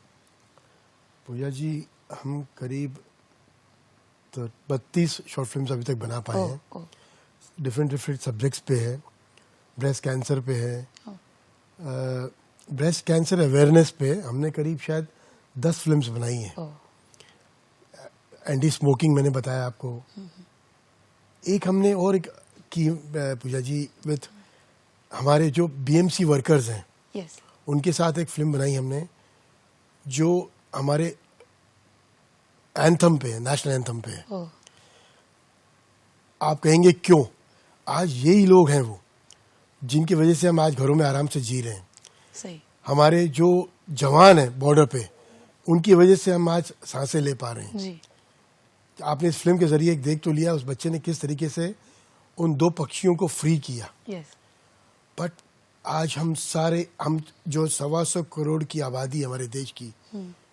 पूजा जी, हम करीब 32 शॉर्ट फिल्म्स अभी तक बना पाए हैं. डिफरेंट डिफरेंट सब्जेक्ट्स पे है. ब्रेस्ट कैंसर पे है, ब्रेस्ट कैंसर अवेयरनेस पे हमने करीब शायद 10 फिल्म्स बनाई हैं. एंटी स्मोकिंग मैंने बताया आपको. एक हमने और एक की पूजा जी, विथ हमारे जो बीएमसी वर्कर्स हैं येस. उनके साथ एक फिल्म बनाई हमने, जो हमारे एंथम पे है, नेशनल एंथम पे है। हो आप कहेंगे क्यों? आज यही लोग हैं वो जिनकी वजह से हम आज घरों में आराम से जी रहे हैं। सही। हमारे जो जवान हैं बॉर्डर पे, उनकी वजह से हम आज सांसें ले पा रहे हैं। जी। आपने इस फिल्म के जरिए एक देख तो लिया उस बच्चे ने किस तरीके से उन 2 पक्षियों को फ्री किया। यस। बट आज हम जो 125 करोड़ की आबादी है हमारे देश की,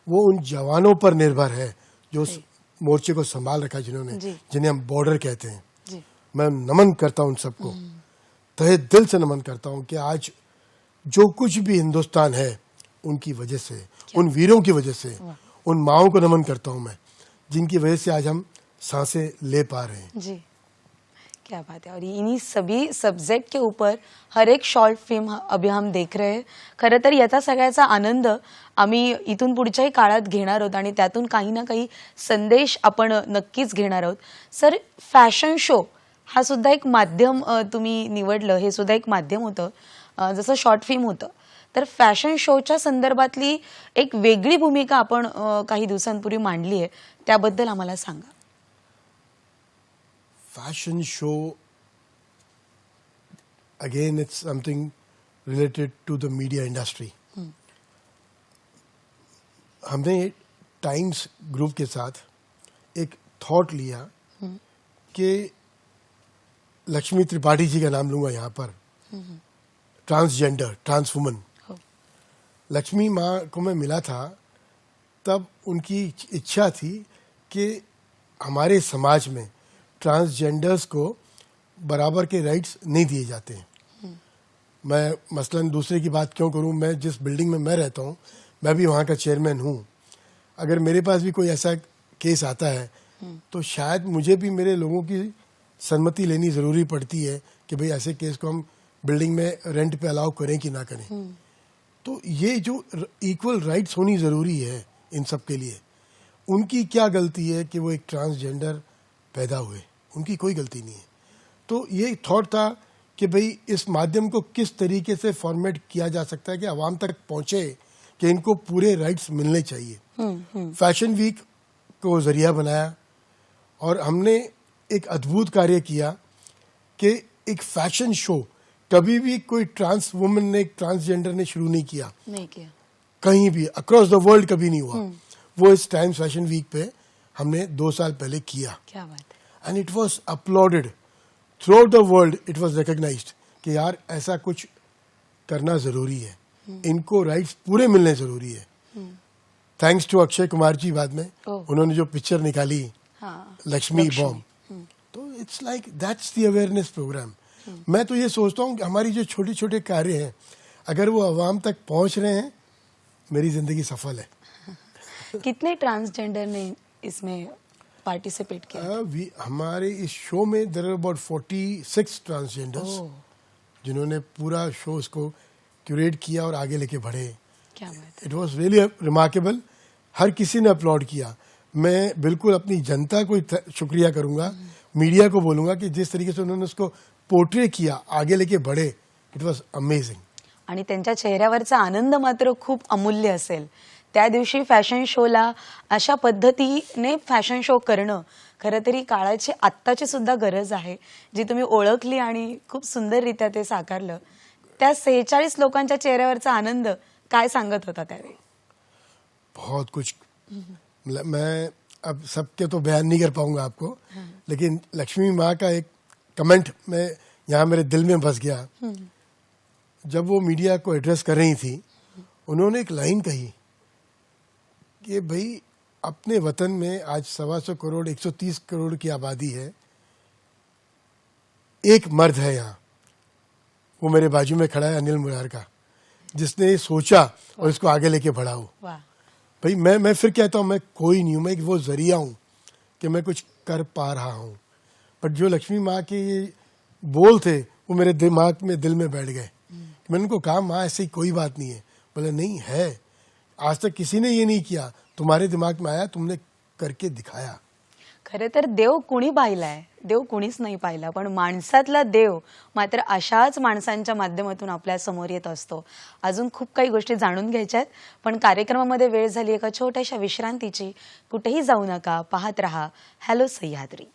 वो उन जवानों पर निर्भर है जो उस मोर्चे को संभाल रखा है, जी। जिन्हें हम बॉर्डर कहते हैं। जी। मैं नमन करता हूं उन सबको, तहे दिल से नमन करता हूं कि आज जो कुछ भी हिंदुस्तान है उनकी वजह से, उन वीरों की वजह से, उन माओं को नमन करता हूं मैं, जिनकी वजह से आज हम सांसें ले पा रहे हैं। जी, क्या बात है। और इन्हीं सभी सब्जेक्ट के ऊपर हर एक शॉर्ट फिल्म अभी हम देख रहे हैं. खरं तर याचा सगळ्याचा आनंद आम्ही इथून पुढच्याही काळात घेणार आहोत आणि त्यातून काही ना काही संदेश आपण नक्कीच घेणार आहोत. सर, फॅशन शो हा सुद्धा एक माध्यम तुम्ही निवडलं, हे सुद्धा एक माध्यम होतं, जसं शॉर्ट फिल्म होतं. तर फॅशन शोच्या संदर्भातली एक वेगळी भूमिका आपण काही दिवसांपूर्वी मांडली आहे, त्याबद्दल आम्हाला सांगा. Fashion show, again, it's something related to the media industry. हमने टाइम्स ग्रुप के साथ एक थॉट लिया कि लक्ष्मी त्रिपाठी जी का नाम लूंगा यहाँ पर, ट्रांसजेंडर, ट्रांस वुमन. लक्ष्मी माँ को मैं मिला था तब उनकी इच्छा थी कि हमारे समाज में ट्रांसजेंडर्स को बराबर के राइट्स नहीं दिए जाते हैं. मैं मसलन दूसरे की बात क्यों करूं, मैं जिस बिल्डिंग में मैं रहता हूं, मैं भी वहां का चेयरमैन हूं. अगर मेरे पास भी कोई ऐसा केस आता है तो शायद मुझे भी मेरे लोगों की सम्मति लेनी ज़रूरी पड़ती है कि भाई ऐसे केस को हम बिल्डिंग में रेंट पे अलाउ करें कि ना करें. तो ये जो इक्वल राइट्स होनी ज़रूरी है इन सब के लिए. उनकी क्या गलती है कि वो एक ट्रांसजेंडर पैदा हुए, उनकी कोई गलती नहीं है. तो ये थॉट था कि भाई इस माध्यम को किस तरीके से फॉर्मेट किया जा सकता है कि आवाम तक पहुंचे कि इनको पूरे राइट्स मिलने चाहिए. फैशन वीक को जरिया बनाया और हमने एक अद्भुत कार्य किया कि एक फैशन शो कभी भी कोई ट्रांस वुमन ने, ट्रांसजेंडर ने शुरू नहीं किया, कहीं भी अक्रॉस द वर्ल्ड कभी नहीं हुआ. वो इस टाइम्स फैशन वीक पे हमने 2 साल पहले किया. क्या बात है. And it was uploaded throughout the world. It was recognised कि यार ऐसा कुछ करना जरूरी है, इनको राइट्स पूरे मिलने जरूरी है. थैंक्स टू अक्षय कुमार जी, बाद में उन्होंने जो पिक्चर निकाली, लक्ष्मी बॉम्ब, तो it's like that's the awareness programme. मैं तो ये सोचता हूँ कि हमारी जो छोटे छोटे कार्य हैं अगर वो आवाम तक पहुंच रहे हैं, मेरी जिंदगी सफल है. कितने ट्रांसजेंडर ने इसमें पार्टिसिपेट किया? हमारे इस शो में देयर आर अबाउट 46 ट्रांसजेंडर्स जिन्होंने पूरा शो इसको क्यूरेट किया और आगे लेके बढ़े. क्या बात है. It was really remarkable. हर किसी ने अपलॉड किया. मैं बिल्कुल अपनी जनता को शुक्रिया करूंगा, मीडिया को बोलूंगा कि जिस तरीके से उन्होंने उसको पोर्ट्रे किया, आगे लेके बढ़े. It was amazing. आणि त्यांच्या चेहऱ्यावरचा आनंद मात्र खूप अमूल्य असेल. त्या दिवशी फॅशन शोला अशा पद्धतीने फॅशन शो करणं खरं तरी काळाची आत्ताची सुद्धा गरज आहे, जी तुम्ही ओळखली आणि खूप सुंदररित्या ते साकारलं. त्या 46 लोकांच्या चेहऱ्यावरचा आनंद काय सांगत होता त्यावेळी? बहुत कुछ. मैं अब सबके तो बयान नहीं कर पाऊंगा आपको, लेकिन लक्ष्मी माँ का एक कमेंट में यहाँ मेरे दिल में बस गया. जब वो मीडिया को एड्रेस कर रही थी, उन्होंने एक लाइन कही कि भाई अपने वतन में आज 125 करोड़ 130 करोड़ की आबादी है, एक मर्द है यहाँ, वो मेरे बाजू में खड़ा है, अनिल मुरार का, जिसने सोचा और इसको आगे लेके बढ़ा हो. भाई मैं फिर कहता हूँ मैं कोई नहीं हूँ, मैं वो जरिया हूँ कि मैं कुछ कर पा रहा हूँ. बट जो लक्ष्मी माँ के ये बोल थे वो मेरे दिमाग में, दिल में बैठ गए. मैंने उनको कहा माँ ऐसी कोई बात नहीं है. बोले नहीं है, आज तक किसी ने ये नहीं किया, तुम्हारे दिमाग में आया, तुमने करके दिखाया. खरं तर देव कुणी पाहिलाय, देव कुणीच नाही पाहिला, पण माणसातला देव मात्र अशाच माणसांच्या माध्यमातून आपल्या समोर येत असतो. अजून खूप काही गोष्टी जाणून घ्यायच्या आहेत, पण कार्यक्रमामध्ये वेळ झाली एका छोट्याशा विश्रांतीची. कुठेही जाऊ नका, पाहत रहा हॅलो सह्याद्री.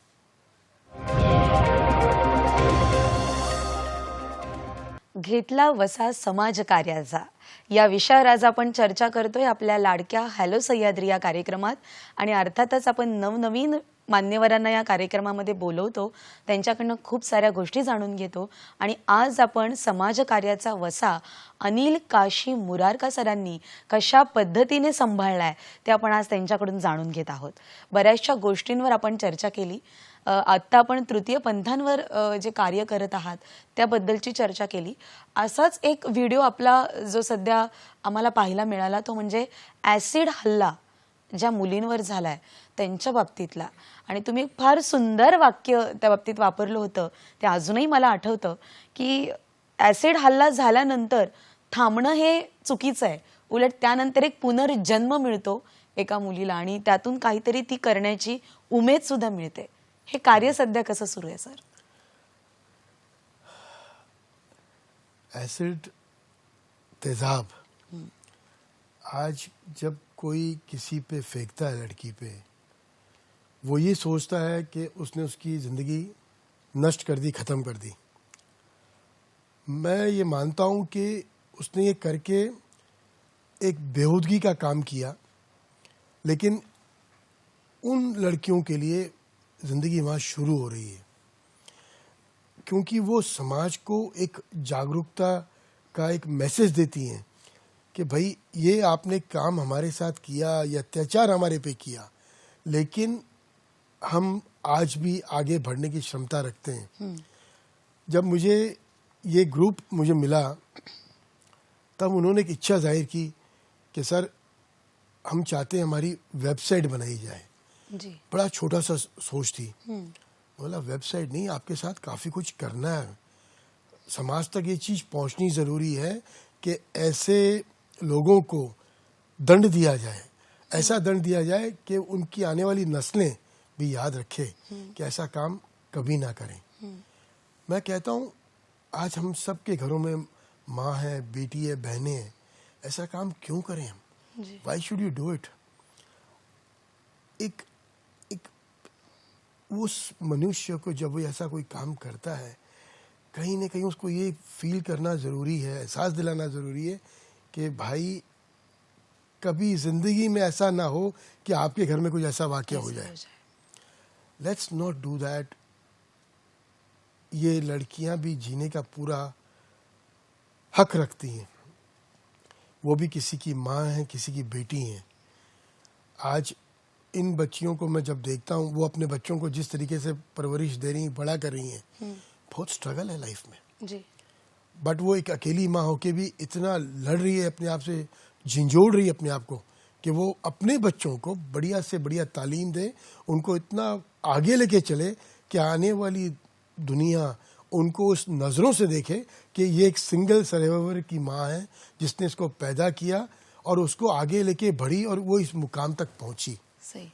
घेतला वसा समाजकार्याचा या विषयावर आज आपण चर्चा करतोय आपल्या लाडक्या हॅलो सह्याद्री या कार्यक्रमात. आणि अर्थातच आपण नवनवीन मान्यवरांना या कार्यक्रमामध्ये बोलवतो, त्यांच्याकडनं खूप साऱ्या गोष्टी जाणून घेतो. आणि आज आपण समाजकार्याचा वसा अनिल काशी मुरारका सरांनी कशा पद्धतीने सांभाळलाय ते आपण आज त्यांच्याकडून जाणून घेत आहोत. बऱ्याचशा गोष्टींवर आपण चर्चा केली. आत्ता आपण तृतीय पंथांवर जे कार्य करत आहात त्याबद्दलची चर्चा केली. असाच एक व्हिडिओ आपला जो सध्या आम्हाला पाहायला मिळाला तो म्हणजे ॲसिड हल्ला ज्या मुलींवर झालाय त्यांच्या बाबतीतला. आणि तुम्ही फार सुंदर वाक्य त्या बाबतीत वापरलं होतं, ते अजूनही मला आठवतं की ॲसिड हल्ला झाल्यानंतर थांबणं हे चुकीचं आहे, उलट त्यानंतर एक पुनर्जन्म मिळतो एका मुलीला आणि त्यातून काहीतरी ती करण्याची उमेद सुद्धा मिळते. हे कार्य सध्या कसं सुरू आहे सर? एसिड तेजाब आज जब कोई किसी पे फेंकता है लड़की पे, वो ये सोचता है कि उसने उसकी ज़िंदगी नष्ट कर दी, ख़त्म कर दी. मैं ये मानता हूँ कि उसने ये करके एक बेहूदगी का काम किया, लेकिन उन लड़कियों के लिए ज़िंदगी वहाँ शुरू हो रही है, क्योंकि वो समाज को एक जागरूकता का एक मैसेज देती हैं कि भाई ये आपने काम हमारे साथ किया, या अत्याचार हमारे पे किया, लेकिन हम आज भी आगे बढ़ने की क्षमता रखते हैं. जब मुझे ये ग्रुप मिला तब उन्होंने एक इच्छा जाहिर की कि सर हम चाहते हैं हमारी वेबसाइट बनाई जाए. जी. बड़ा छोटा सा सोच थी. बोला वेबसाइट नहीं, आपके साथ काफ़ी कुछ करना है. समाज तक ये चीज़ पहुंचनी ज़रूरी है कि ऐसे लोगों को दंड दिया जाए, ऐसा दंड दिया जाए कि उनकी आने वाली नस्लें भी याद रखें कि ऐसा काम कभी ना करें. मैं कहता हूँ आज हम सब के घरों में माँ है, बेटी है, बहनें हैं, ऐसा काम क्यों करें हम? Why should you do it? एक उस मनुष्य को जब वो ऐसा कोई काम करता है, कहीं ना कहीं उसको ये फील करना ज़रूरी है, एहसास दिलाना ज़रूरी है कि भाई कभी ज़िंदगी में ऐसा ना हो कि आपके घर में कुछ ऐसा वाक़या हो जाए. Let's not do that. ये लड़कियां भी जीने का पूरा हक रखती हैं, वो भी किसी की माँ हैं, किसी की बेटी हैं. आज इन बच्चियों को मैं जब देखता हूँ, वो अपने बच्चों को जिस तरीके से परवरिश दे रही हैं, बड़ा कर रही हैं, बहुत स्ट्रगल है लाइफ में. जी. बट वो एक अकेली माँ होके भी इतना लड़ रही है, अपने आप से झिंझोड़ रही है अपने आप को, कि वो अपने बच्चों को बढ़िया से बढ़िया तालीम दे, उनको इतना आगे लेके चले कि आने वाली दुनिया उनको उस नज़रों से देखे कि ये एक सिंगल सर्वाइवर की माँ है जिसने इसको पैदा किया और उसको आगे लेके बढ़ी और वो इस मुकाम तक पहुंची. सही.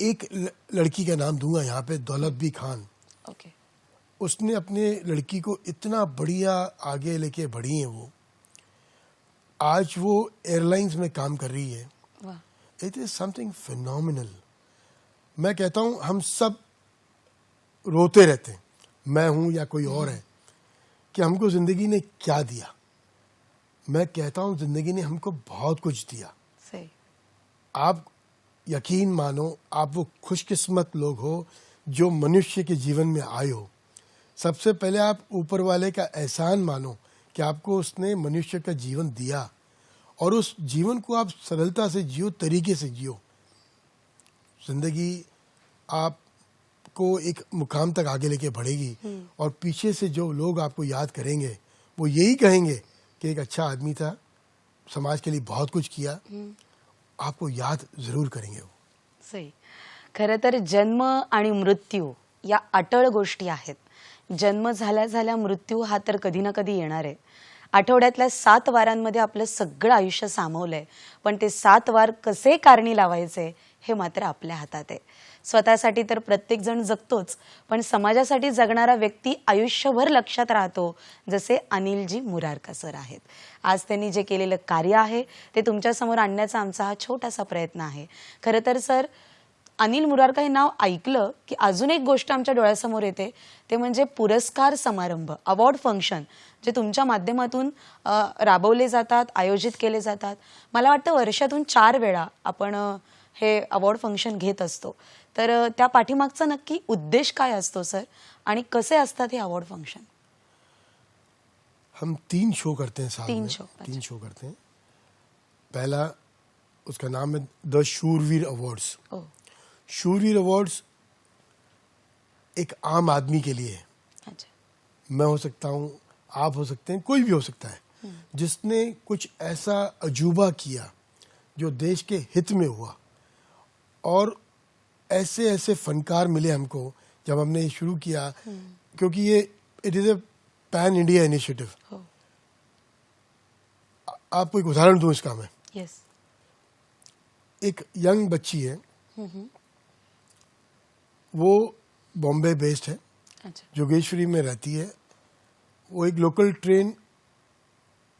एक लड़की का नाम दूंगा यहाँ पे, दौलत बी खान. ओके. उसने अपने लड़की को इतना बढ़िया आगे लेके बढ़ी है. वो आज वो एयरलाइंस में काम कर रही है. वाह. It is something phenomenal. मैं कहता हूँ हम सब रोते रहते हैं, मैं हूँ या कोई और है, कि हमको ज़िंदगी ने क्या दिया. मैं कहता हूँ ज़िंदगी ने हमको बहुत कुछ दिया. सही. आप यकीन मानो, आप वो खुशकिस्मत लोग हो जो मनुष्य के जीवन में आए हो. सबसे पहले आप ऊपर वाले का एहसान मानो कि आपको उसने मनुष्य का जीवन दिया, और उस जीवन को आप सरलता से जियो, तरीके से जियो. जिंदगी आपको एक मुकाम तक आगे लेके बढ़ेगी, और पीछे से जो लोग आपको याद करेंगे वो यही कहेंगे कि एक अच्छा आदमी था, समाज के लिए बहुत कुछ किया. आपको याद जरूर करेंगे वो. सही. खरं तर जन्म आणि मृत्यू या अटळ गोष्टी आहेत. जन्म झाल्या झाल्या मृत्यू हा तर कधी ना कधी येणार आहे. आठवड्यातल्या 7 वारांमध्ये आपलं सगळं आयुष्य सामावलंय, पण ते 7 वार कसे कारणी लावायचे हे मात्र आपल्या हातात आहे. स्वतःसाठी तर प्रत्येक जण जगतोच, पण समाजासाठी जगणारा व्यक्ती आयुष्यभर लक्षात राहतो, जसे अनिलजी मुरारका सर आहेत. आज त्यांनी जे केलेलं कार्य आहे ते तुमच्यासमोर आणण्याचा आमचा हा छोटासा प्रयत्न आहे. खरं तर सर, अनिल मुरारका हे नाव ऐकलं की अजून एक गोष्ट आमच्या डोळ्यासमोर येते, ते म्हणजे पुरस्कार समारंभ, अवॉर्ड फंक्शन जे तुमच्या माध्यमातून राबवले जातात, आयोजित केले जातात. मला वाटतं वर्षातून 4 वेळा आपण हे अवॉर्ड फंक्शन घेत असतो. तर त्या पाठीमागचा नक्की उद्देश काय असतो सर, आणि कसे असतात हे अवॉर्ड फंक्शन? हम 3 शो करते हैं साल 3 में। शो, 3 शो करते हैं। पहला उसका नाम है द शूरवीर अवार्ड्स। ओ, शूरवीर अवार्ड्स एक आम आदमी के लिए है। अच्छा. मैं हो सकता हूँ, आप हो सकते हैं, कोई भी हो सकता है जिसने कुछ ऐसा अजूबा किया जो देश के हित में हुआ। और ऐसे ऐसे फनकार मिले हमको जब हमने ये शुरू किया, क्योंकि ये it is a pan India initiative. हो, आपको एक उदाहरण दूं इसका मैं। यस. एक यंग बच्ची है, वो बॉम्बे बेस्ड है, अच्छा. जोगेश्वरी में रहती है। वो एक लोकल ट्रेन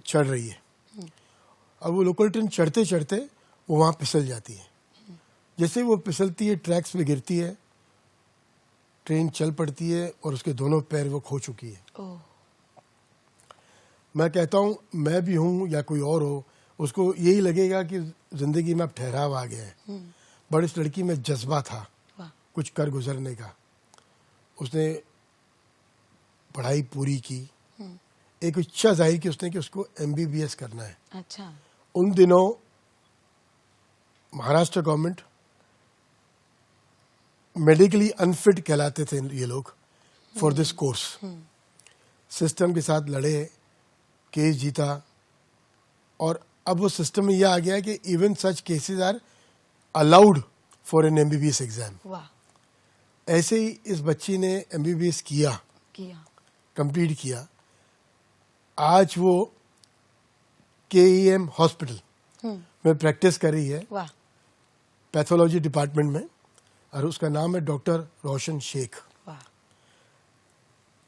चढ़ रही है, और वो लोकल ट्रेन चढ़ते चढ़ते वो वहाँ फिसल जाती है। जैसे वो फिसलती है, ट्रैक्स पे गिरती है, ट्रेन चल पड़ती है और उसके दोनों पैर वो खो चुकी है। ओ, मैं कहता हूँ, मैं भी हूँ या कोई और हो, उसको यही लगेगा कि जिंदगी में अब ठहराव आ गया है। बट इस लड़की में जज्बा था वाह. कुछ कर गुजरने का। उसने पढ़ाई पूरी की, एक इच्छा जाहिर की उसने कि उसको MBBS करना है। अच्छा. उन दिनों महाराष्ट्र गवर्नमेंट मेडिकली अनफिट कहलाते थे ये लोग फॉर दिस कोर्स। सिस्टम के साथ लड़े, केस जीता, और अब वो सिस्टम में यह आ गया है कि even such cases are allowed for an MBBS exam. वाह. ऐसे ही इस बच्ची ने MBBS किया, कंप्लीट किया। आज वो KEM हॉस्पिटल में प्रैक्टिस कर रही है, वाह. पैथोलॉजी डिपार्टमेंट में, और उसका नाम है डॉक्टर रोशन शेख। वाह.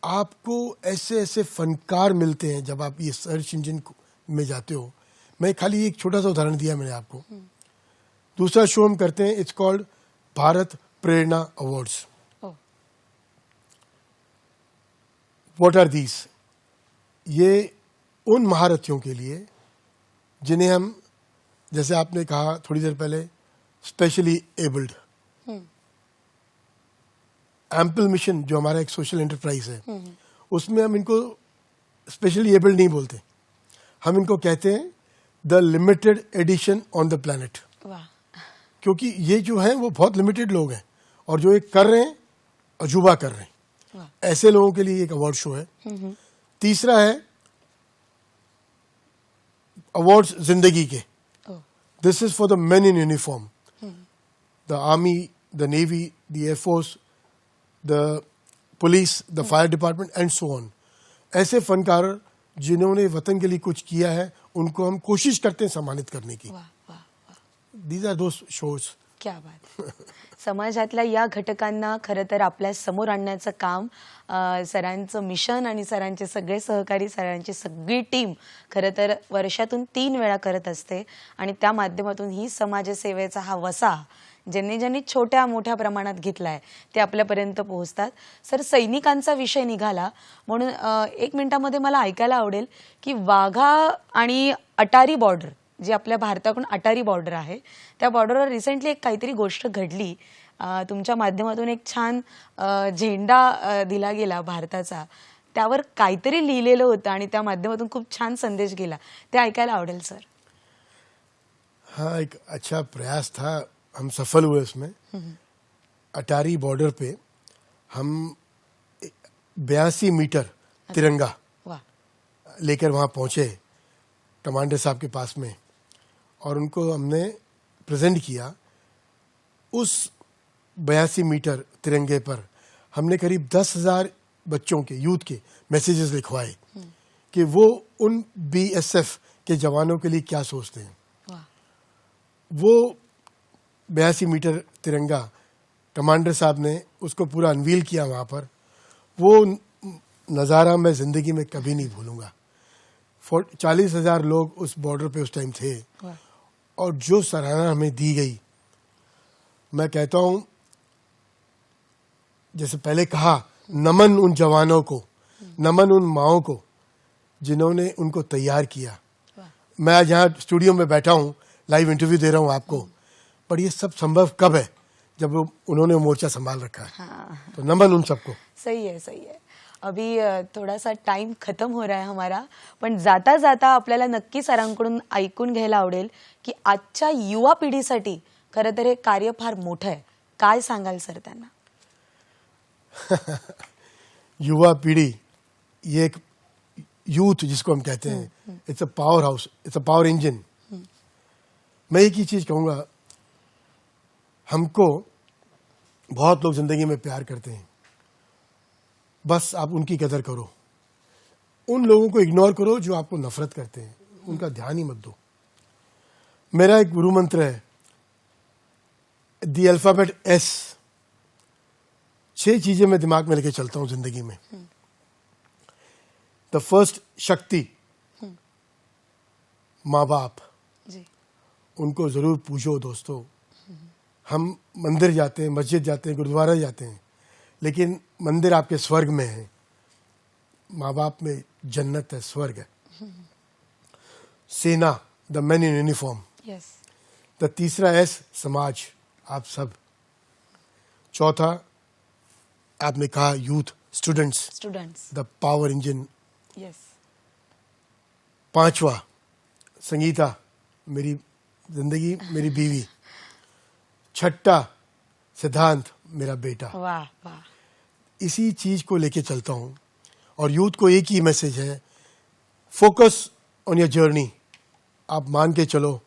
आपको ऐसे ऐसे फनकार मिलते हैं जब आप ये सर्च इंजन में जाते हो। मैं खाली एक छोटा सा उदाहरण दिया मैंने आपको। दूसरा शो हम करते हैं, it's called Bharat Prerna awards. Oh, what are these? ये उन महारथियों के लिए जिन्हें हम, जैसे आपने कहा थोड़ी देर पहले, स्पेशली एबल्ड। एम्पल मिशन जो हमारा एक सोशल एंटरप्राइज है, उसमें हम इनको स्पेशली एबल्ड नहीं बोलते, हम इनको कहते हैं the limited edition on the planet. वाह. क्योंकि ये जो है वो बहुत लिमिटेड लोग हैं, और जो एक कर रहे हैं, अजूबा कर रहे हैं। वाह. ऐसे लोगों के लिए एक अवार्ड शो है। तीसरा है अवार्ड्स जिंदगी के। Oh, this is for the men in uniform, the army, the navy, the air force, the police, the fire department and so on. ऐसे फनकार जिन्होंने वतन के लिए कुछ किया है, उनको हम कोशिश करते हैं सम्मानित करने की। वाह. वाह. These are those shows. क्या बात आहे. समाजातल्या या घटकांना खरं तर आपल्या समोर आणण्याचं काम सरांचं मिशन आणि सरांचे सगळे सहकारी, सरांची सगळी टीम खरं तर वर्षातून 3 वेळा करत असते, आणि त्या माध्यमातून ही समाजसेवेचा हा वसा ज्यांनी ज्यांनी छोट्या मोठ्या प्रमाणात घेतलाय ते आपल्यापर्यंत पोहोचतात. सर, सैनिकांचा विषय निघाला म्हणून 1 मिनिटामध्ये मला ऐकायला आवडेल की वाघा आणि अटारी बॉर्डर, जी आपल्या भारताकडून अटारी बॉर्डर आहे, त्या बॉर्डरवर रिसेंटली एक काहीतरी गोष्ट घडली. तुमच्या माध्यमातून एक छान झेंडा दिला गेला भारताचा, त्यावर काहीतरी लिहिलेलं होतं आणि त्या माध्यमातून खूप छान संदेश गेला, ते ऐकायला आवडेल सर. हाँ, एक अच्छा प्रयास था, हम सफल हुए उसमें। अटारी बॉर्डर पे हम 82 मीटर तिरंगा वाह. लेकर वहाँ पहुँचे कमांडर साहब के पास में, और उनको हमने प्रेजेंट किया। उस 82 मीटर तिरंगे पर हमने करीब 10,000 बच्चों के, यूथ के मैसेजेस लिखवाए कि वो उन BSF के जवानों के लिए क्या सोचते हैं। वाह. वो 82 मीटर तिरंगा कमांडर साहब ने उसको पूरा अनवील किया वहाँ पर, वो नज़ारा मैं ज़िंदगी में कभी नहीं भूलूंगा। 40,000 लोग उस बॉर्डर पे उस टाइम थे और जो सराहना हमें दी गई, मैं कहता हूँ जैसे पहले कहा, नमन उन जवानों को, नमन उन माओं को जिन्होंने उनको तैयार किया। मैं आज यहाँ स्टूडियो में बैठा हूँ, लाइव इंटरव्यू दे रहा हूँ आपको, पर ये सब संभव कब है? जब उन्होंने मोर्चा संभाल रखा है। हाँ। तो नमन उन सबको। सही है, सही है। अभी थोडासा टाइम खतम हो रहा आहे हमारा, पण जाता जाता आपल्याला नक्की सरांकडून ऐकून घ्यायला आवडेल की आजच्या युवा पिढीसाठी खरं तर हे कार्य फार मोठं आहे. काय सांगाल सर त्यांना? युवा पीढ़ी, ये एक यूथ जिसको हम कहते हैं, it's a power house, it's a power engine. मैं एक ही चीज कहूंगा, हमको बहुत लोग जिंदगी में प्यार करते हैं, बस आप उनकी कदर करो। उन लोगों को इग्नोर करो जो आपको नफरत करते हैं, उनका ध्यान ही मत दो। मेरा एक गुरु मंत्र है, द अल्फाबेट एस। 6 चीजें मैं दिमाग में लेके चलता हूं जिंदगी में। द फर्स्ट, शक्ति, माँ बाप, जी, उनको जरूर पूछो दोस्तों। हम मंदिर जाते हैं, मस्जिद जाते हैं, गुरुद्वारा जाते हैं, लेकिन मंदिर आपके स्वर्ग में है, माँ बाप में जन्नत है, स्वर्ग है। सेना, the man in uniform. Yes, the तीसरा एस, समाज, आप सब। चौथा, आपने कहा youth, students, students, the power engine. Yes, पांचवा, संगीता, मेरी जिंदगी, मेरी बीवी। छठा, सिद्धांत, मेरा बेटा। वाह वाह, इसी चीज को लेके चलता हूं और यूथ को एक ही मैसेज है, फोकस ऑन योर जर्नी। आप मान के चलो,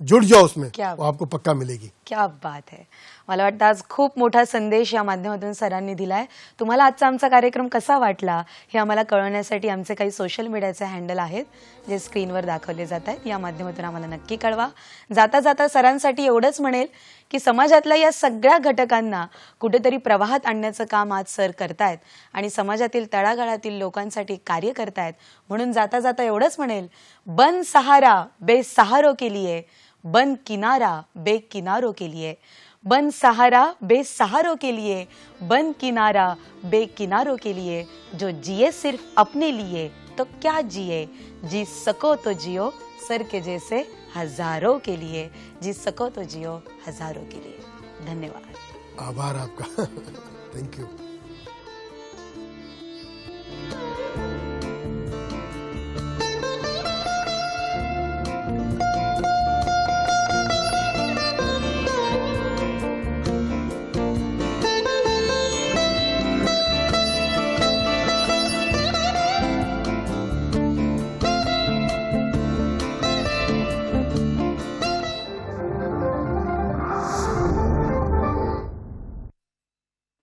जुड़ जाओ उसमें, क्या वो आपको पक्का मिलेगी। क्या बात है. मला वाटतं आज खूप मोठा संदेश या माध्यमातून सरांनी दिलाय. तुम्हाला आजचा आमचा कार्यक्रम कसा वाटला हे आम्हाला कळवण्यासाठी आमचे काही सोशल मीडियाचे हँडल आहेत जे स्क्रीनवर दाखवले जात आहेत. या माध्यमातून आम्हाला नक्की कळवा. जाता जाता सरांसाठी एवढंच म्हणेल की समाजातल्या या सगळ्या घटकांना कुठेतरी प्रवाहात आणण्याचं काम आज सर करतायत आणि समाजातील तळागाळातील लोकांसाठी कार्य करतायत. म्हणून जाता जाता एवढंच म्हणेल, बन सहारा बेसहारों के लिए, बन किनारा बेकिनारों के लिए, बन सहारा बेसहारों के लिए, बन किनारा बेकिनारों के लिए. जो जिए सिर्फ अपने लिए तो क्या जिए, जी सको तो जियो सर के जैसे हजारों के लिए, जी सको तो जियो हजारों के लिए. धन्यवाद. आभार आपका। Thank you.